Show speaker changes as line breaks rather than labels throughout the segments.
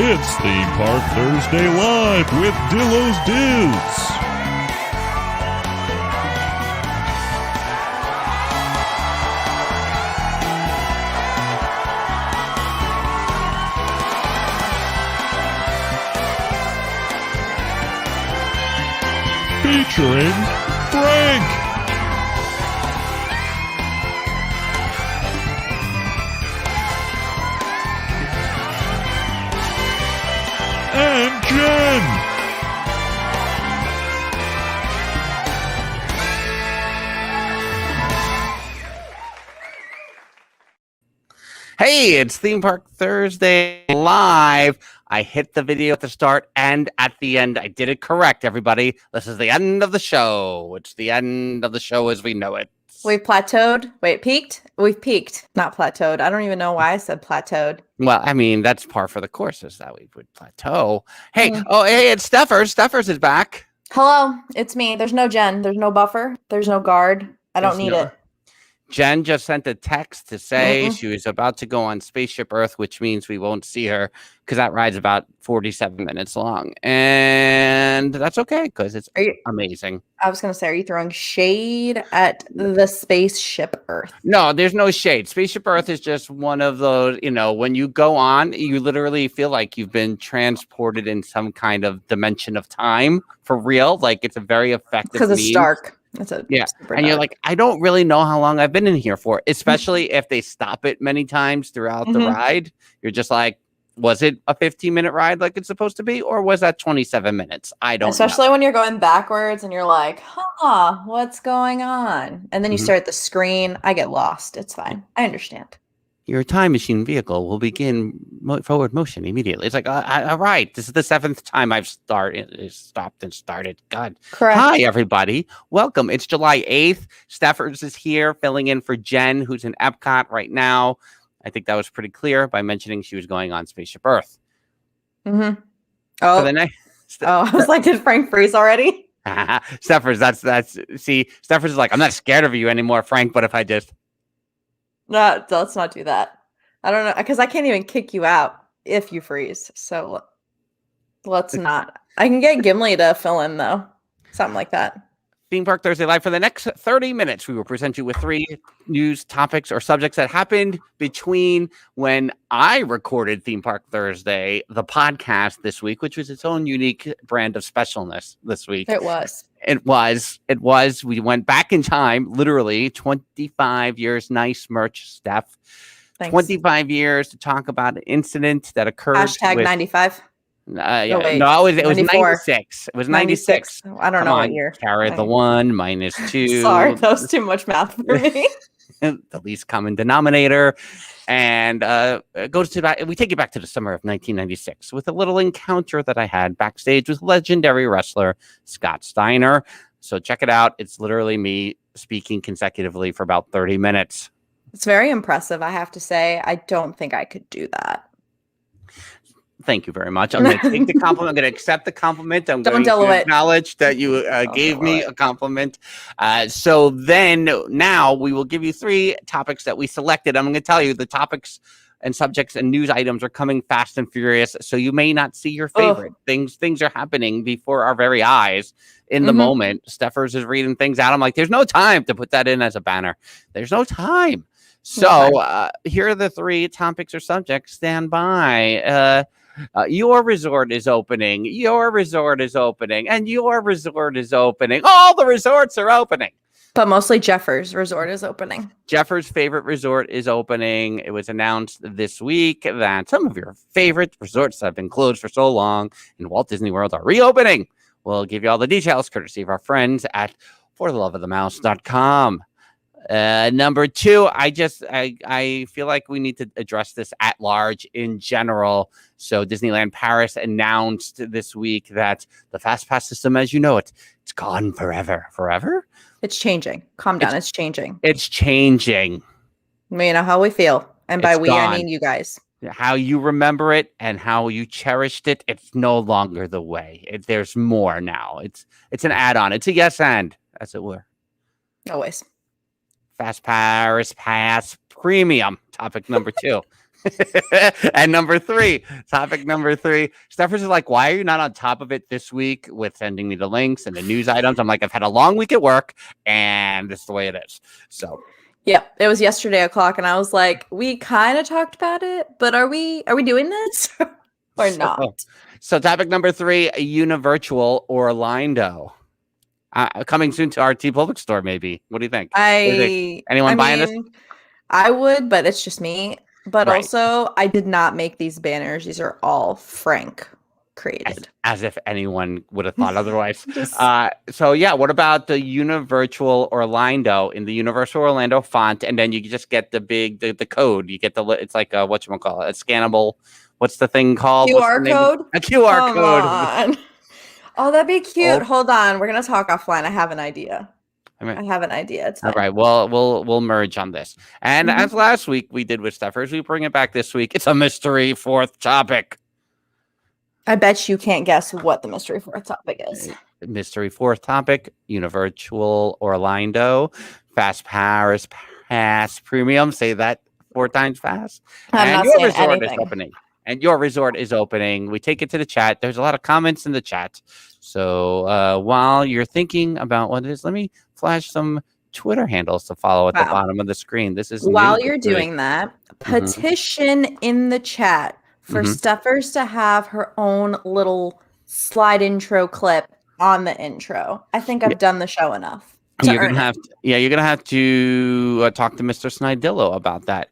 It's Theme Park Thursday Live with Dillos Dudes. Featuring Frank. And Jen.
Hey, it's Theme Park Thursday Live. I hit the video at the start and at the end. I did it correct, everybody. This is the end of the show. It's the end of the show as we know it.
We've plateaued. Wait, peaked? We've peaked, not plateaued. I don't even know why I said plateaued.
Well, I mean, that's par for the course is that we would plateau. Hey, hey, it's Stephers. Stephers is back.
Hello, it's me. There's no Jen. There's no buffer. There's no guard. I don't need it.
Jen just sent a text to say she was about to go on Spaceship Earth, which means we won't see her because that ride's about 47 minutes long. And that's okay because it's amazing.
I was going to say, are you throwing shade at the Spaceship Earth?
No, there's no shade. Spaceship Earth is just one of those, you know, when you go on, you literally feel like you've been transported in some kind of dimension of time for real. Like it's a very effective
because it's dark.
And you're like, I don't really know how long I've been in here for, especially if they stop it many times throughout the ride. You're just like, was it a 15-minute ride like it's supposed to be, or was that 27 minutes? I don't know.
Especially when you're going backwards and you're like, what's going on? And then you stare at the screen. I get lost. It's fine. I understand.
Your time machine vehicle will begin forward motion immediately. It's like, all right, this is the 7th time I've stopped and started. God.
Correct.
Hi, everybody. Welcome. It's July 8th. Stephers is here filling in for Jen, who's in Epcot right now. I think that was pretty clear by mentioning she was going on Spaceship Earth.
Oh,
I
was like, did Frank freeze already?
Stephers, see, Stephers is like, I'm not scared of you anymore, Frank, but if I just...
No, let's not do that. I don't know, because I can't even kick you out if you freeze. So let's not. I can get Gimli to fill in, though. Something like that.
Theme Park Thursday Live. For the next 30 minutes, we will present you with 3 news topics or subjects that happened between when I recorded Theme Park Thursday, the podcast this week, which was its own unique brand of specialness this week.
It was.
We went back in time, literally 25 years. Nice merch, Steph. Thanks. 25 years to talk about an incident that occurred.
Hashtag 95.
No, it was 96. It was 96.
I don't know what year.
Carry the 1, minus 2.
Sorry, that was too much math for me.
The least common denominator. And we take you back to the summer of 1996 with a little encounter that I had backstage with legendary wrestler Scott Steiner. So check it out. It's literally me speaking consecutively for about 30 minutes.
It's very impressive, I have to say. I don't think I could do that.
Thank you very much. I'm going to take the compliment. I'm going to accept the compliment. I'm going to acknowledge that you gave me a compliment. So then now we will give you 3 topics that we selected. I'm going to tell you the topics and subjects and news items are coming fast and furious. So you may not see your favorite things. Things are happening before our very eyes in the moment. Stephers is reading things out. I'm like, there's no time to put that in as a banner. There's no time. So here are the 3 topics or subjects. Stand by. Your resort is opening. Your resort is opening. And your resort is opening. All the resorts are opening.
But mostly Jeffers' resort is opening.
Jeffers' favorite resort is opening. It was announced this week that some of your favorite resorts that have been closed for so long in Walt Disney World are reopening. We'll give you all the details courtesy of our friends at fortheloveofthemouse.com. Number 2, I feel like we need to address this at large in general. So Disneyland Paris announced this week that the FastPass system, as you know it's gone forever. Forever?
It's changing. Calm down. It's changing.
It's changing.
You know how we feel. And by we, I mean you guys.
How you remember it and how you cherished it, it's no longer the way. There's more now. It's an add-on. It's a yes and, as it were.
Always.
ParisPass Premium, topic number 2. And topic number 3. Stephers is like, why are you not on top of it this week with sending me the links and the news items? I'm like, I've had a long week at work, and this is the way it is. So,
yeah, it was yesterday o'clock, and I was like, we kind of talked about it, but are we doing this or not?
So, topic number 3: Univirtual Orlando. Coming soon to our T Public store, maybe. What do you think? Anyone buying this?
I would, but it's just me. But also, I did not make these banners. These are all Frank created.
As if anyone would have thought otherwise. So yeah, what about the Univirtual Orlando in the Universal Orlando font? And then you just get the code. You get it's like a, whatchamacallit, a scannable, what's the thing called?
QR code?
A QR code.
On. Oh, that'd be cute. Oh. Hold on. We're going to talk offline. I have an idea. I have an idea. It's
all right. Well, we'll merge on this. And as last week we did with Stephers, we bring it back this week. It's a mystery 4th topic.
I bet you can't guess what the mystery 4th topic is.
Mystery 4th topic: Univirtual Orlando Fast ParisPass Premium. Say that 4 times fast.
I'm
your
not
resort
anything.
is opening. And your resort is opening. We take it to the chat. There's a lot of comments in the chat. So while you're thinking about what it is, let me flash some Twitter handles to follow at the bottom of the screen. This is
while you're doing that, petition in the chat for Stephers to have her own little slide intro clip on the intro. I think I've done the show enough.
You're gonna have to talk to Mr. Dillo about that.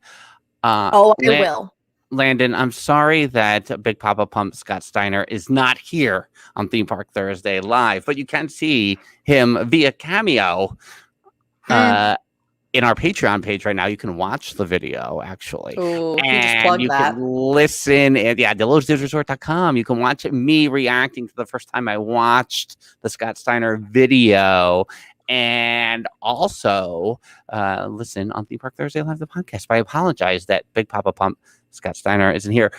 I will.
Landon, I'm sorry that Big Papa Pump Scott Steiner is not here on Theme Park Thursday Live, but you can see him via Cameo in our Patreon page right now. You can watch the video, actually.
Ooh,
and you can listen at DillosDivsResort.com. You can watch me reacting to the first time I watched the Scott Steiner video. And also listen on Theme Park Thursday Live, the podcast. But I apologize that Big Papa Pump Scott Steiner isn't here.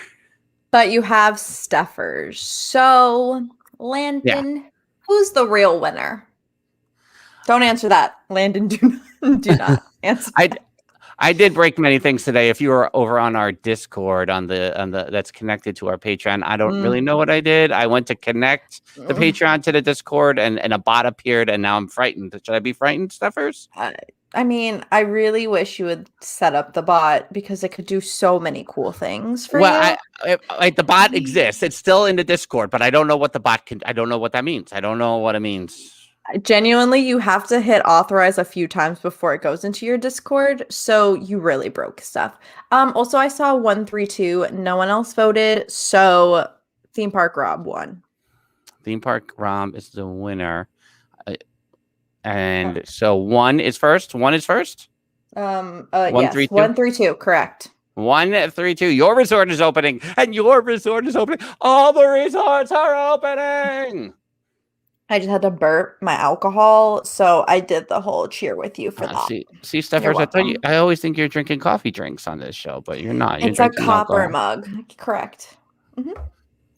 But you have Stephers. So, Landon, who's the real winner? Don't answer that. Landon, do not answer that.
I did break many things today. If you were over on our Discord on the that's connected to our Patreon, I don't really know what I did. I went to connect the Patreon to the Discord and a bot appeared, and now I'm frightened. Should I be frightened, Stephers?
I mean, I really wish you would set up the bot because it could do so many cool things for you.
The bot exists. It's still in the Discord, but I don't know what the bot can. I don't know what that means. I don't know what it means.
Genuinely, you have to hit authorize a few times before it goes into your Discord. So you really broke stuff. Also, I saw 132. No one else voted. So Theme Park Rob won.
Theme Park Rob is the winner. And so 1 is first. 1 is first.
132. 132. Correct.
132. Your resort is opening, and your resort is opening. All the resorts are opening.
I just had to burp my alcohol, so I did the whole cheer with you for that.
See, Stephers, I always think you're drinking coffee drinks on this show, but you're not.
It's a copper mug. Correct.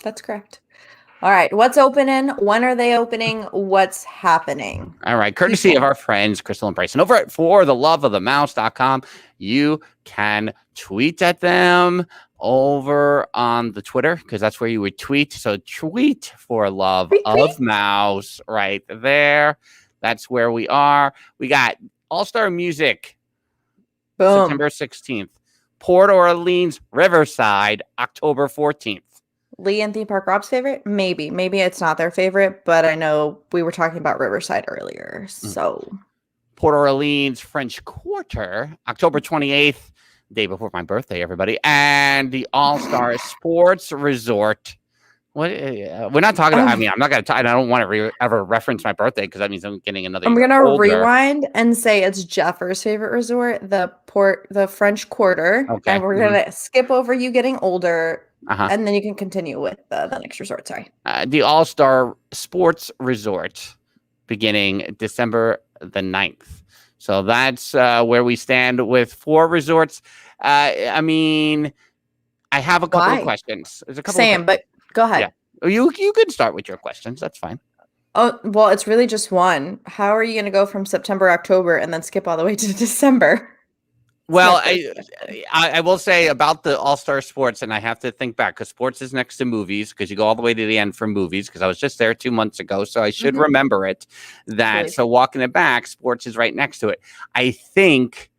That's correct. All right. What's opening? When are they opening? What's happening?
All right. Courtesy of our friends, Crystal and Bryson, over at fortheloveofthemouse.com. You can tweet at them over on the Twitter, because that's where you would tweet. So tweet for Love of Mouse right there. That's where we are. We got All-Star Music,
Boom.
September 16th. Port Orleans Riverside, October 14th.
Lee and Theme Park Rob's favorite? Maybe it's not their favorite, but I know we were talking about Riverside earlier. So
Port Orleans French Quarter, October 28th, day before my birthday, everybody. And the All-Star Sports Resort. What? We're not talking about, I'm not going to talk. I don't want to ever reference my birthday because that means I'm getting another.
I'm going to rewind and say it's Jeffers' favorite resort, the French Quarter.
Okay.
And we're going to skip over you getting older. And then you can continue with the next resort. Sorry.
The All-Star Sports Resort beginning December the 9th. So that's where we stand with 4 resorts. I have a couple of questions. There's a couple.
But go ahead.
Yeah. You can start with your questions. That's fine.
Oh, well, it's really just one. How are you going to go from September, October, and then skip all the way to December?
Well,
my first question.
I will say about the All-Star Sports, and I have to think back because sports is next to movies because you go all the way to the end for movies because I was just there 2 months ago, so I should remember it. So walking it back, sports is right next to it. I think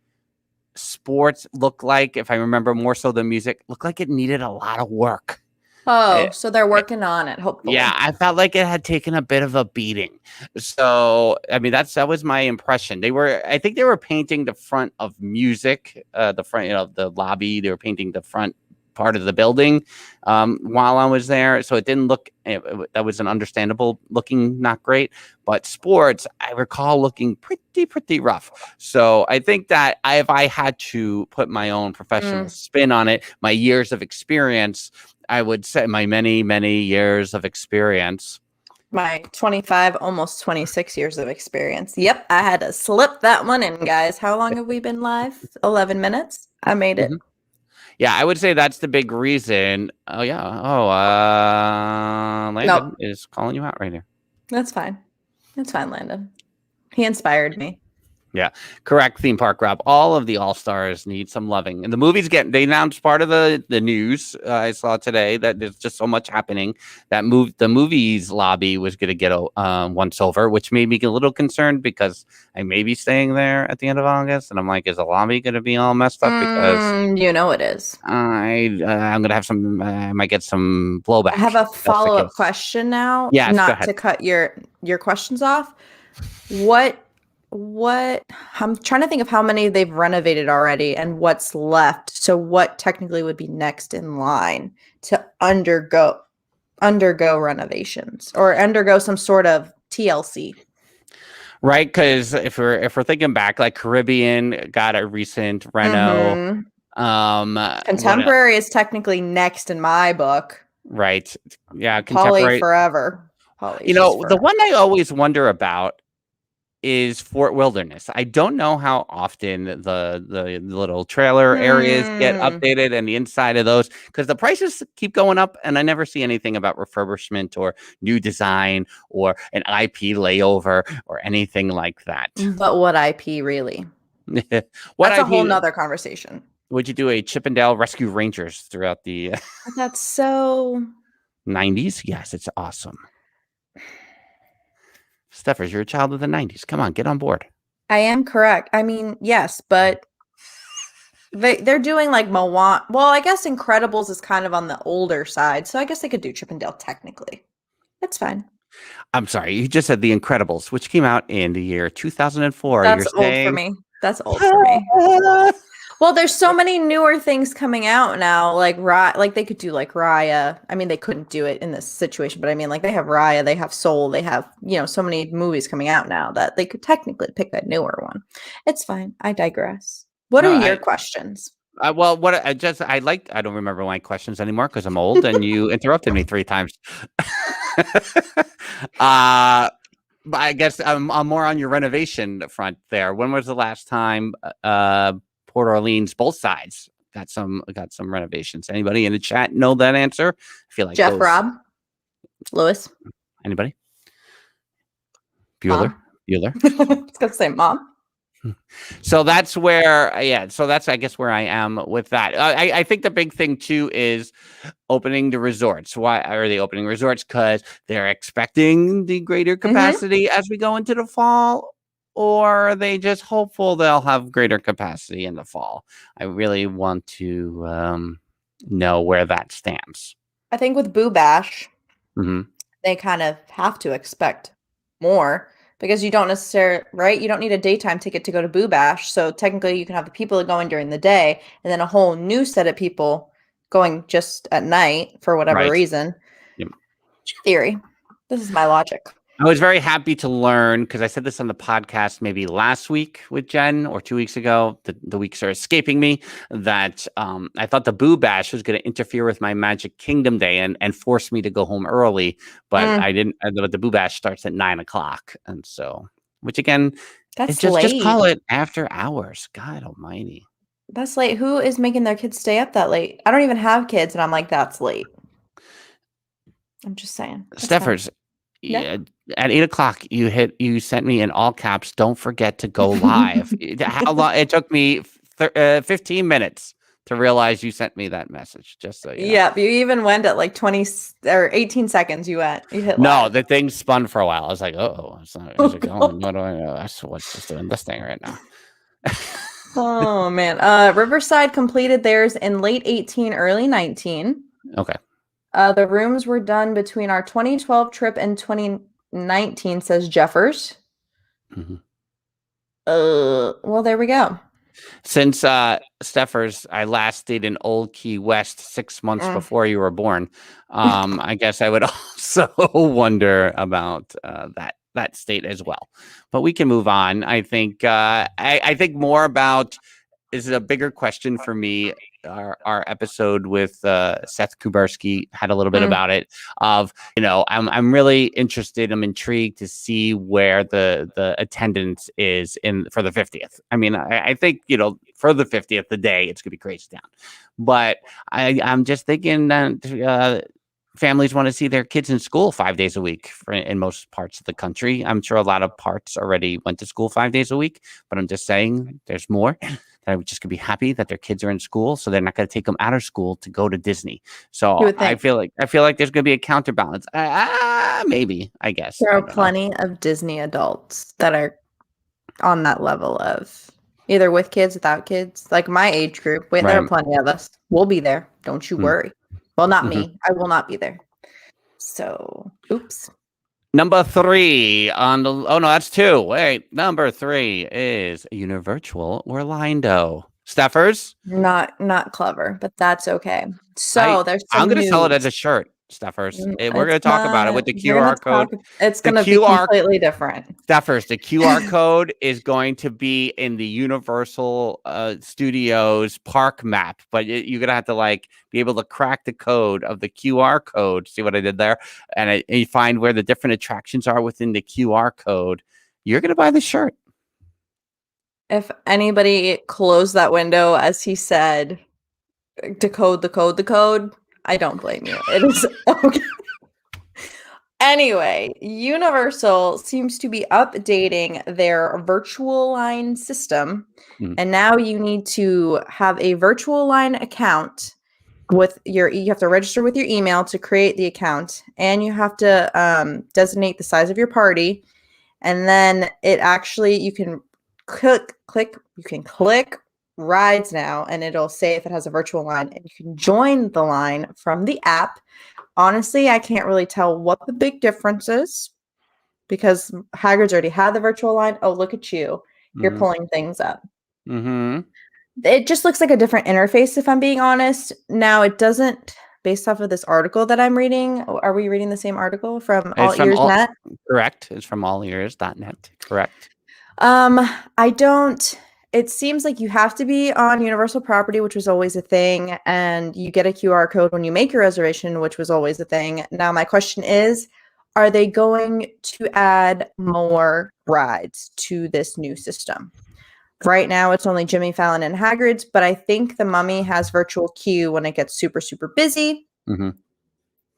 sports looked like, if I remember more so than music, looked like it needed a lot of work.
Oh, so they're working on it, hopefully.
Yeah, I felt like it had taken a bit of a beating. So, I mean, that was my impression. I think they were painting the front of music, the front, the lobby. They were painting the front part of the building while I was there. So it didn't look, that was an understandable looking, not great. But sports, I recall looking pretty rough. So I think that if I had to put my own professional spin on it, my years of experience, I would say my many years of experience.
My 25, almost 26 years of experience. Yep, I had to slip that one in, guys. How long have we been live? 11 minutes. I made it.
Yeah, I would say that's the big reason. Oh, yeah. Oh, Landon is calling you out right here.
That's fine. That's fine, Landon. He inspired me.
Yeah, correct. Theme park Rob. All of the All-Stars need some loving. And the movies they announced part of the news I saw today that there's just so much happening that the movies lobby was going to get a once over, which made me a little concerned because I may be staying there at the end of August. And I'm like, is the lobby going to be all messed up? Because
it is.
I'm going to have I might get some blowback.
I have a follow-up question now.
Yeah,
not to cut your questions off. What I'm trying to think of how many they've renovated already and what's left. So what technically would be next in line to undergo renovations or undergo some sort of TLC?
Right, because if we're thinking back, like Caribbean got a recent reno.
Contemporary is technically next in my book.
Right. Yeah, contemporary.
Polly forever.
Polly, the one I always wonder about is Fort Wilderness. I don't know how often the little trailer areas get updated and the inside of those, because the prices keep going up and I never see anything about refurbishment or new design or an IP layover or anything like that.
But what IP really? That's a whole nother conversation.
Would you do a Chippendale Rescue Rangers throughout the
That's so
90s? Yes, it's awesome. Stephers, you're a child of the 90s. Come on, get on board.
I am correct. I mean, yes, but they're doing like Moana. Well, I guess Incredibles is kind of on the older side, so I guess they could do Chippendale technically. That's fine.
I'm sorry, you just said The Incredibles, which came out in the year 2004.
That's old for me. That's old for me. Well, there's so many newer things coming out now, like they could do like Raya. I mean, they couldn't do it in this situation, but I mean, like they have Raya, they have Soul, they have, so many movies coming out now that they could technically pick a newer one. It's fine. I digress. What are your questions?
Well, I don't remember my questions anymore because I'm old and you interrupted me 3 times. But I guess I'm more on your renovation front there. When was the last time Port Orleans, both sides got some renovations? Anybody in the chat know that answer? I feel like
Jeff, Rob, Lewis.
Anybody? Bueller.
I was gonna say Mom.
So that's where, so that's, I guess, where I am with that. I think the big thing too is opening the resorts. Why are they opening resorts? Because they're expecting the greater capacity as we go into the fall, or are they just hopeful they'll have greater capacity in the fall? I really want to know where that stands.
I think with Boo Bash, they kind of have to expect more. Because you don't necessarily, right? You don't need a daytime ticket to go to Boo Bash. So technically you can have the people going during the day and then a whole new set of people going just at night for whatever reason.
Yep.
Theory. This is my logic.
I was very happy to learn, because I said this on the podcast maybe last week with Jen or 2 weeks ago. The weeks are escaping me. That I thought the Boo Bash was going to interfere with my Magic Kingdom day and force me to go home early, but I didn't. The Boo Bash starts at 9:00, and so, which again,
that's
just call it after hours. God Almighty,
that's late. Who is making their kids stay up that late? I don't even have kids, and I'm like, that's late. I'm just saying.
Stephers. Yeah. At 8:00, you sent me in all caps, don't forget to go live. How long? It took me 15 minutes to realize you sent me that message. Just so you know.
Yeah, you even went at like 20 or 18 seconds. You hit
No,
live.
the thing spun for a while. I was like, oh, how's it going? What do I know? That's what's just doing this thing right now.
Oh man. Riverside completed theirs in late 18, early 19.
Okay.
The rooms were done between our 2012 trip and 2019, says Jeffers.
Mm-hmm.
Well, there we go.
Since Stephers, I last stayed in Old Key West 6 months before you were born. I guess I would also wonder about that state as well. But we can move on. I think I think more about is a bigger question for me. Our episode with Seth Kuberski had a little bit about it. Of I'm really interested. I'm intrigued to see where the attendance is for the 50th. I mean, I think for the 50th, the day it's gonna be crazy down. But I'm just thinking that families want to see their kids in school 5 days a week in most parts of the country. I'm sure a lot of parts already went to school 5 days a week, but I'm just saying there's more. I would just be happy that their kids are in school, so they're not going to take them out of school to go to Disney. So I feel like there's going to be a counterbalance. Maybe, I guess.
There are plenty of Disney adults that are on that level of either with kids, without kids, like my age group. There are plenty of us. We'll be there. Don't you worry. Well, not me. I will not be there. So, oops.
Number 3 on the. Oh no, that's 2. Wait, number 3 is Univirtual Orlando. Stephers?
Not clever, but that's okay. So
I'm going to sell it as a shirt. Stephers. We're going to talk about it with the QR code.
It's going to be completely different.
Stephers, the QR code is going to be in the Universal Studios park map, but you're going to have to be able to crack the code of the QR code. See what I did there? And you find where the different attractions are within the QR code. You're going to buy the shirt.
If anybody closed that window, as he said, decode the code, I don't blame you. It is okay. Anyway, Universal seems to be updating their virtual line system. And now you need to have a virtual line account you have to register with your email to create the account, and you have to designate the size of your party. And then you can click rides now, and it'll say if it has a virtual line, and you can join the line from the app. Honestly, I can't really tell what the big difference is because Hagrid's already had the virtual line. Oh, look at you. You're pulling things up. It just looks like a different interface, if I'm being honest. Now, it doesn't, based off of this article that I'm reading. Are we reading the same article from alleears.net?
Correct. It's from alleears.net. Correct.
It seems like you have to be on Universal property, which was always a thing, and you get a QR code when you make your reservation, which was always a thing. Now, my question is, are they going to add more rides to this new system? Right now, it's only Jimmy Fallon and Hagrid's, but I think the Mummy has virtual queue when it gets super, super busy.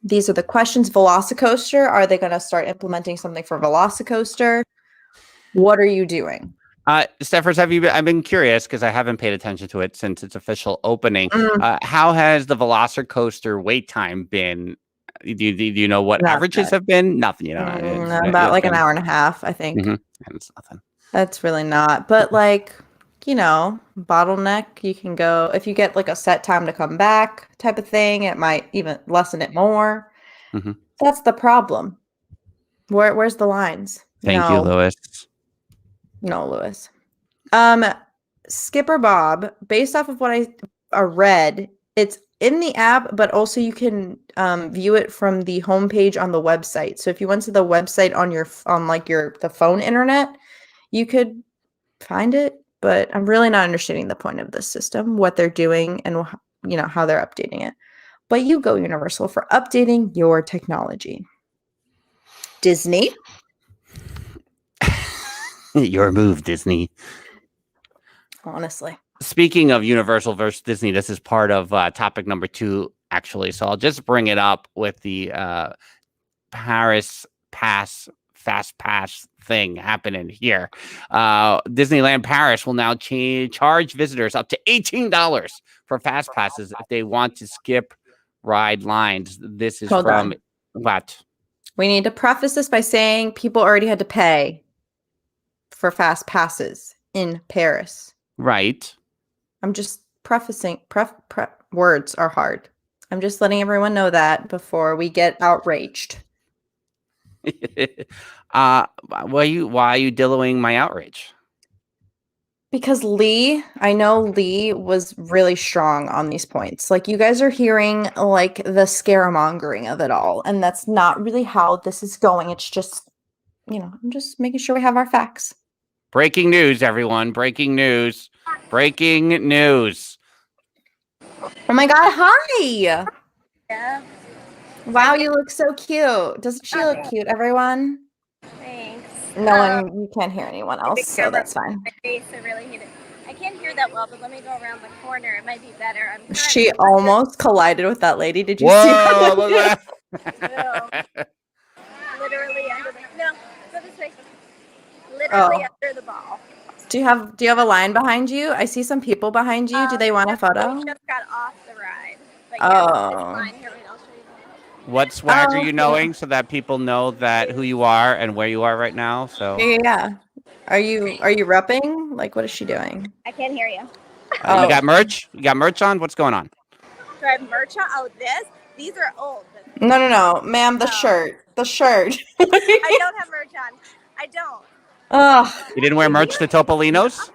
These are the questions. Velocicoaster, are they going to start implementing something for Velocicoaster? What are you doing?
Stephers, I've been curious because I haven't paid attention to it since its official opening. How has the Velocicoaster wait time been? Do you know what averages have been? Nothing,
about an hour and a half, I think.
And it's nothing.
That's really not. But bottleneck, you can go if you get a set time to come back type of thing. It might even lessen it more. That's the problem. Where's the lines?
Thank you, Lewis.
No, Lewis. Skipper Bob, based off of what I read, it's in the app, but also you can view it from the homepage on the website. So if you went to the website on the phone internet, you could find it. But I'm really not understanding the point of this system, what they're doing, and how they're updating it. But you go Universal for updating your technology. Disney.
Your move, Disney.
Honestly.
Speaking of Universal versus Disney, this is part of topic number 2, actually. So I'll just bring it up with the ParisPass fast pass thing happening here. Disneyland Paris will now charge visitors up to $18 for fast passes if they want to skip ride lines. This is from what?
We need to preface this by saying people already had to pay for fast passes in Paris.
Right.
I'm just prefacing. Words are hard. I'm just letting everyone know that before we get outraged.
Why are you dilloing my outrage?
Because I know Lee was really strong on these points. Like, you guys are hearing like the scaremongering of it all, and that's not really how this is going. It's just, I'm just making sure we have our facts.
Breaking news, everyone! Breaking news! Breaking news!
Oh my God! Hi.
Yeah.
Wow, you look so cute. Doesn't she look cute, everyone?
Thanks.
You can't hear anyone else, so that's fine.
My face, I really hate it. I can't hear that well, but let me go around the corner. It might be better.
She almost collided with that lady. Did you see that?
Literally under the go this way. Literally under the ball.
Do you have a line behind you? I see some people behind you. Do they want a photo?
We just got off the ride. But
Oh.
it's fine. Here, wait, I'll show you.
What swag are you knowing so that people know that who you are and where you are right now? So
yeah. Are you repping? Like, what is she doing?
I can't hear you.
You got merch? You got merch on? What's going on?
Do I have merch on? Oh, these are old.
No, ma'am. The shirt. The shirt.
I don't have merch on. I don't.
You didn't wear merch to Topolino's?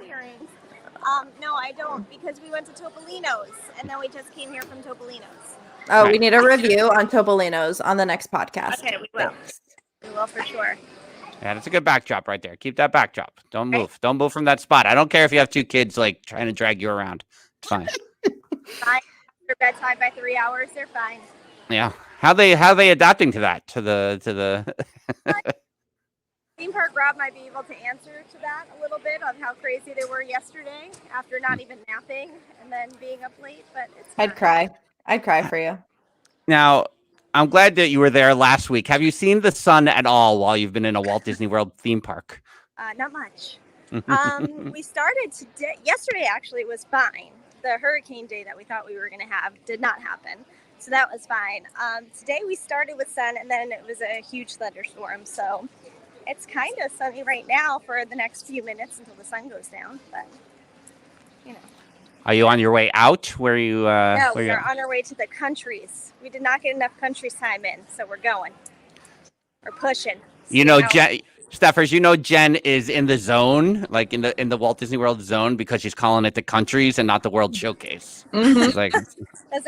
No, I don't, because we went to Topolino's and then we just came here from Topolino's.
Oh, we need a review on Topolino's on the next podcast.
Okay, we will. We will for sure.
Yeah, that's a good backdrop right there. Keep that backdrop. Don't move. Don't move from that spot. I don't care if you have two kids like trying to drag you around. It's fine.
Fine. Their bedtime by 3 hours. They're fine.
Yeah. How they adapting to that? To the
Theme Park Rob might be able to answer to that a little bit on how crazy they were yesterday after not even napping and then being up late. But it's
I'd cry for you.
Now, I'm glad that you were there last week. Have you seen the sun at all while you've been in a Walt Disney World theme park?
Not much. We started today. Yesterday, actually, was fine. The hurricane day that we thought we were going to have did not happen. So that was fine. Today, we started with sun, and then it was a huge thunderstorm. So it's kind of sunny right now for the next few minutes until the sun goes down. But,
Are you on your way out? Where are you?
No, we're on our way to the countries. We did not get enough countries time in, so we're going. We're pushing.
Jen, Stephers, Jen is in the zone, like in the Walt Disney World zone, because she's calling it the countries and not the World Showcase. It's like,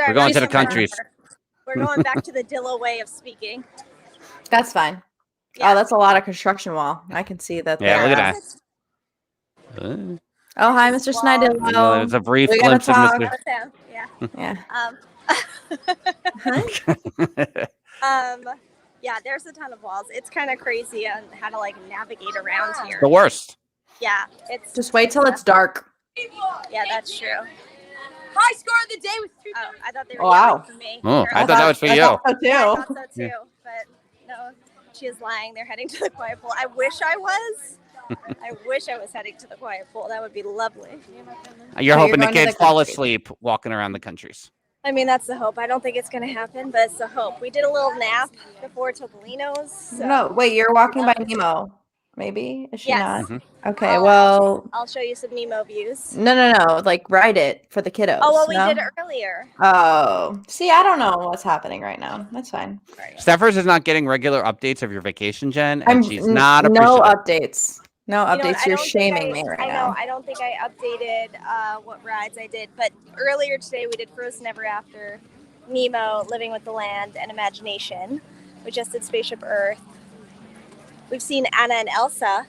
we're going to the countries.
We're going back to the Dillo way of speaking.
That's fine. Yeah. Oh, that's a lot of construction wall. I can see that.
Yeah, look at that.
Oh, hi, Mr. Snyder.
There's a brief glimpse of Mr.
Yeah. Yeah, there's a ton of walls. It's kind of crazy on how to navigate around here.
The worst.
Yeah, it's
just wait till it's dark.
Yeah, that's true.
High score of the day with 3.
Oh, I thought they were yelling for me.
Oh, I thought that was for you.
I thought
so too, but no, she is lying. They're heading to the quiet pool. I wish I was. I wish I was heading to the quiet pool. That would be lovely.
You're hoping the kids fall asleep walking around the countries.
I mean, that's the hope. I don't think it's going to happen, but it's the hope. We did a little nap before Topolino's. So.
No, wait, you're walking by Nemo. Maybe? Is she not?
Mm-hmm.
Okay, well.
I'll show you some Nemo views.
No. Ride it for the kiddos.
Oh, well, we did it earlier.
Oh. See, I don't know what's happening right now. That's fine.
Stephers is not getting regular updates of your vacation, Jen, and she's not appreciative.
No updates. No updates. You're shaming me right now.
I don't think I updated what rides I did, but earlier today we did Frozen Ever After, Nemo, Living with the Land, and Imagination. We just did Spaceship Earth. We've seen Anna and Elsa.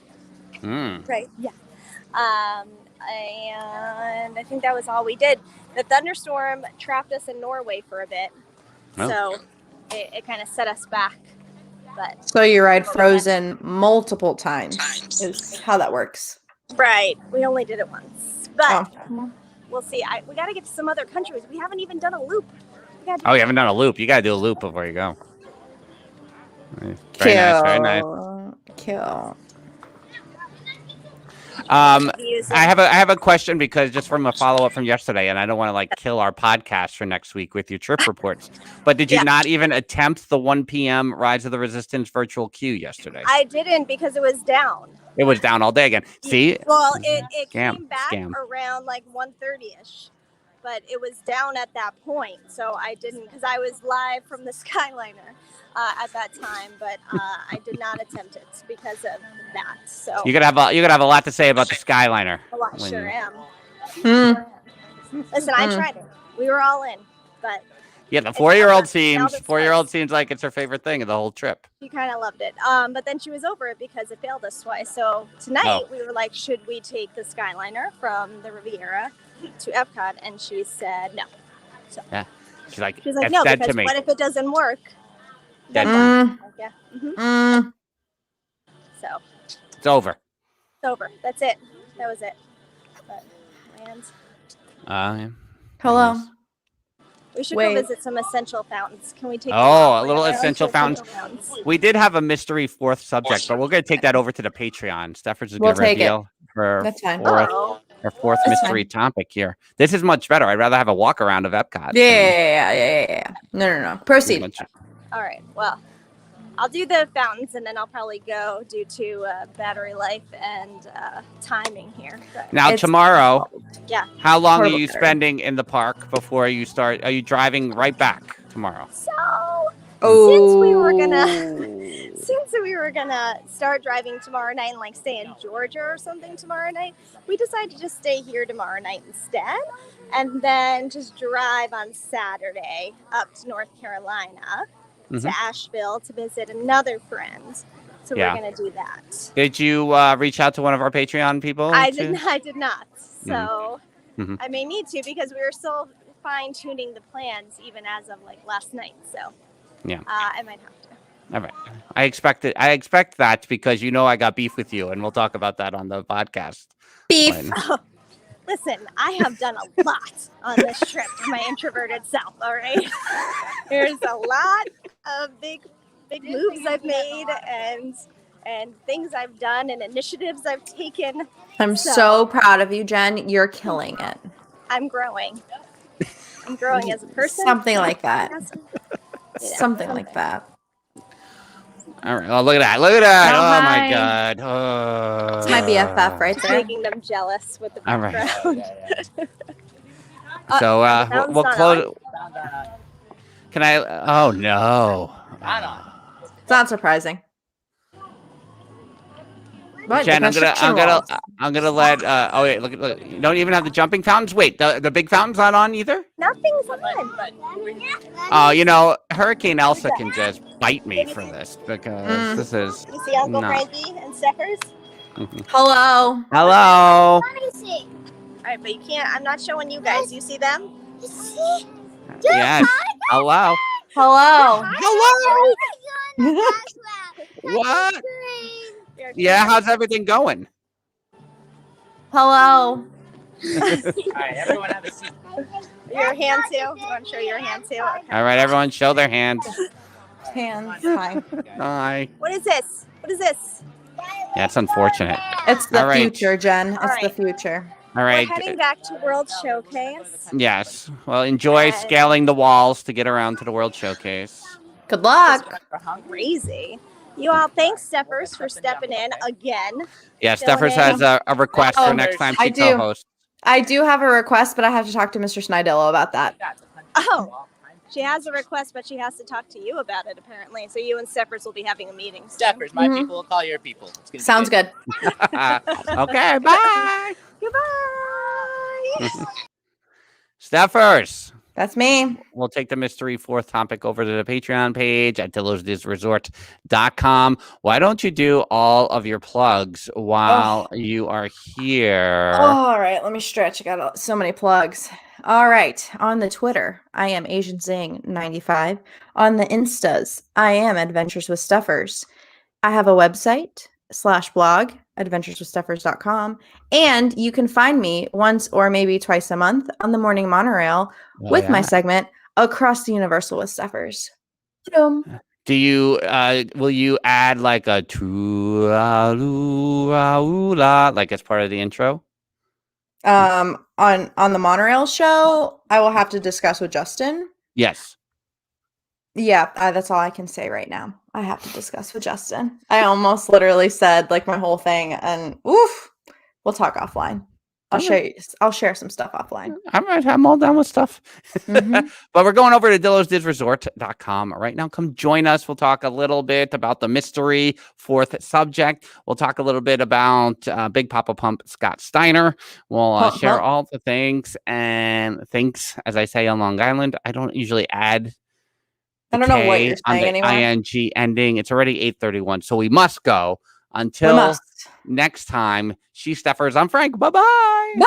Right, yeah. And I think that was all we did. The thunderstorm trapped us in Norway for a bit, so it kind of set us back. But
so you ride Frozen multiple times is how that works.
Right. We only did it once. But we'll see. We got to get to some other countries. We haven't even done a loop.
You haven't done a loop. You got to do a loop before you go. Very nice.
Cute.
I have a question because just from a follow up from yesterday, and I don't want to like kill our podcast for next week with your trip reports. But did you not even attempt the 1 p.m. Rise of the Resistance virtual queue yesterday?
I didn't because it was down.
It was down all day again. See?
Well, it came back around like 1:30ish, but it was down at that point. So I didn't, because I was live from the Skyliner at that time, but I did not attempt it because of that. So
you're gonna have a lot to say about the Skyliner.
Oh, I sure am. Listen, I tried it. We were all in, but
yeah, the 4-year-old seems like it's her favorite thing of the whole trip.
She kind of loved it. But then she was over it because it failed us twice. So tonight we were like, should we take the Skyliner from the Riviera to Epcot? And she said no. So
yeah, she's like
no, because what if it doesn't work?
Yeah.
So
it's over.
It's over. That's it. That was it. But
yeah.
Hello.
We should go visit some essential fountains. Can we take
a little essential fountains? We did have a mystery fourth subject, but we're going to take that over to the Patreon. Stephers is going to reveal her fourth mystery topic here. This is much better. I'd rather have a walk around of Epcot.
Yeah. No. Proceed.
All right. Well, I'll do the fountains, and then I'll probably go due to battery life and timing here. But
now, tomorrow, how long are you
battery.
spending in the park before you start? Are you driving right back tomorrow?
So, since we were gonna start driving tomorrow night and like stay in Georgia or something tomorrow night, we decided to just stay here tomorrow night instead, and then just drive on Saturday up to North Carolina. To Asheville to visit another friend. So we're going to do that.
Did you reach out to one of our Patreon people?
I did not. So I may need to because we were still fine tuning the plans even as of like last night. So I might have to.
All right. I expect that because I got beef with you, and we'll talk about that on the podcast.
Beef.
Listen, I have done a lot on this trip to my introverted self, all right? There's a lot of big moves I've made and things I've done and initiatives I've taken.
I'm so proud of you, Jen. You're killing it.
I'm growing. I'm growing as a person.
Something like that. Something like that.
All right. Oh, look at that. Oh, my God. Oh.
It's my BFF right there.
Making them jealous with the background.
All right. So we'll close. Can I? Oh, no.
It's not surprising. But
Jen, I'm gonna let. Oh wait, look! You don't even have the jumping fountains. Wait, the big fountain's not on either.
Nothing's on.
Hurricane Elsa can just bite me for this because this is.
You see Uncle Frankie and Stephers?
Hello.
Hello.
All right, but you can't. I'm not showing you guys. You see them?
Yes. Hello.
Hello.
What? Yeah, how's everything going?
Hello.
All right, everyone have a seat.
Your hand too. You want to show your hand too? Okay.
All right, everyone, show their hands.
Hands. Hi.
Hi.
What is this?
Yeah, it's unfortunate.
It's the future, Jen. It's the future.
All right.
We're heading back to World Showcase.
Yes. Well, enjoy scaling the walls to get around to the World Showcase.
Good luck.
Crazy. You all, thanks, Stephers, for stepping in again.
Yeah, Stephers has a request for next time she co-hosts.
I do have a request, but I have to talk to Mr. Snidillo about that.
Oh, she has a request, but she has to talk to you about it, apparently. So you and Stephers will be having a meeting.
Stephers, my people will call your people.
Sounds good.
Okay, bye.
Goodbye.
Stephers.
That's me.
We'll take the mystery fourth topic over to the Patreon page at dillosresort.com. Why don't you do all of your plugs while you are here?
All right, let me stretch. I got so many plugs. All right, on the Twitter, I am AsianZing95. On the Instas, I am Adventures with Stephers. I have a website /blog, adventureswithstephers.com, and you can find me once or maybe twice a month on the morning monorail with my segment Across the Universal with Stephers.
Do you will you add like a la like as part of the intro?
On the monorail show, I will have to discuss with Justin.
Yes.
Yeah, that's all I can say right now. I have to discuss with Justin. I almost literally said like my whole thing, and oof, we'll talk offline. I'll share some stuff offline.
All right, I'm all done with stuff.
Mhm.
But we're going over to DillosDidsResort.com right now. Come join us. We'll talk a little bit about the mystery fourth subject. We'll talk a little bit about Big Papa Pump Scott Steiner. We'll share all the things and things, as I say on Long Island. I don't usually add
I don't know what you're saying anymore.
ing ending. It's already 8:31, so we must go. Until next time, she's Stephers. I'm Frank. Bye-bye.
Bye.